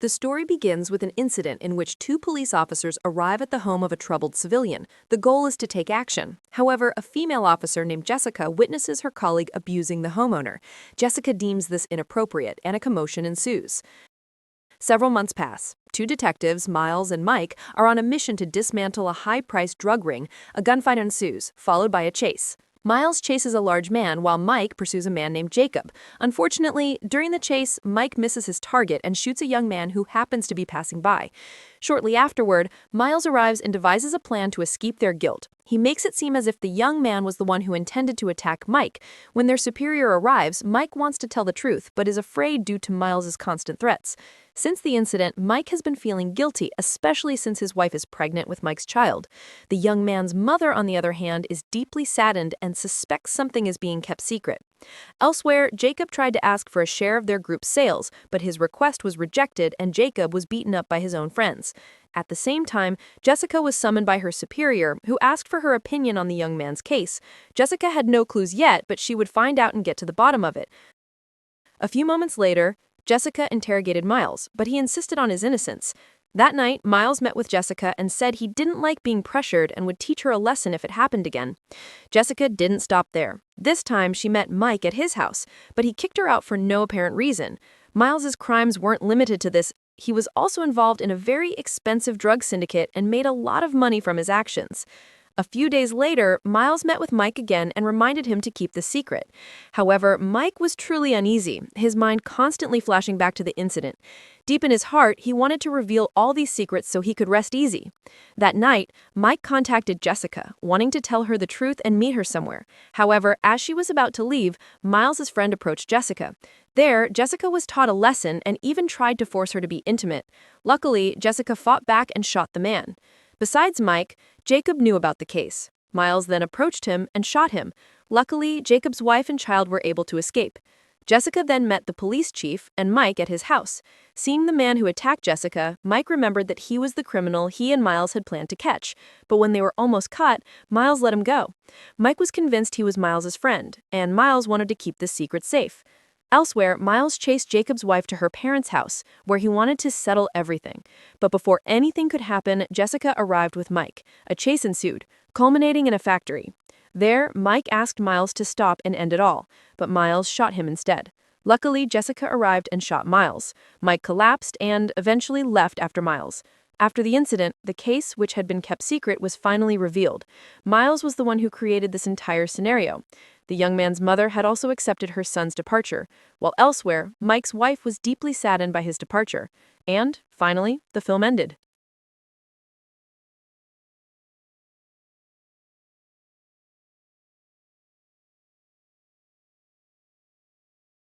The story begins with an incident in which two police officers arrive at the home of a troubled civilian. The goal is to take action. However, a female officer named Jessica witnesses her colleague abusing the homeowner. Jessica deems this inappropriate, and a commotion ensues. Several months pass. Two detectives, Miles and Mike, are on a mission to dismantle a high-priced drug ring. A gunfight ensues, followed by a chase. Miles chases a large man while Mike pursues a man named Jacob. Unfortunately, during the chase, Mike misses his target and shoots a young man who happens to be passing by. Shortly afterward, Miles arrives and devises a plan to escape their guilt. He makes it seem as if the young man was the one who intended to attack Mike. When their superior arrives, Mike wants to tell the truth but is afraid due to Miles's constant threats. Since the incident, Mike has been feeling guilty, especially since his wife is pregnant with Mike's child. The young man's mother, on the other hand, is deeply saddened and suspects something is being kept secret. Elsewhere, Jacob tried to ask for a share of their group's sales, but his request was rejected and Jacob was beaten up by his own friends. At the same time, Jessica was summoned by her superior, who asked for her opinion on the young man's case. Jessica had no clues yet, but she would find out and get to the bottom of it. A few moments later, Jessica interrogated Miles, but he insisted on his innocence. That night, Miles met with Jessica and said he didn't like being pressured and would teach her a lesson if it happened again. Jessica didn't stop there. This time, she met Mike at his house, but he kicked her out for no apparent reason. Miles's crimes weren't limited to this. He was also involved in a very expensive drug syndicate and made a lot of money from his actions. A few days later, Miles met with Mike again and reminded him to keep the secret. However, Mike was truly uneasy, his mind constantly flashing back to the incident. Deep in his heart, he wanted to reveal all these secrets so he could rest easy. That night, Mike contacted Jessica, wanting to tell her the truth and meet her somewhere. However, as she was about to leave, Miles's friend approached Jessica. There, Jessica was taught a lesson and even tried to force her to be intimate. Luckily, Jessica fought back and shot the man. Besides Mike, Jacob knew about the case. Miles then approached him and shot him. Luckily, Jacob's wife and child were able to escape. Jessica then met the police chief and Mike at his house. Seeing the man who attacked Jessica, Mike remembered that he was the criminal he and Miles had planned to catch. But when they were almost caught, Miles let him go. Mike was convinced he was Miles's friend, and Miles wanted to keep this secret safe. Elsewhere, Miles chased Jacob's wife to her parents' house, where he wanted to settle everything. But before anything could happen, Jessica arrived with Mike. A chase ensued, culminating in a factory. There, Mike asked Miles to stop and end it all, but Miles shot him instead. Luckily, Jessica arrived and shot Miles. Mike collapsed and eventually left after Miles. After the incident, the case, which had been kept secret, was finally revealed. Miles was the one who created this entire scenario. The young man's mother had also accepted her son's departure, while elsewhere, Mike's wife was deeply saddened by his departure. And, finally, the film ended.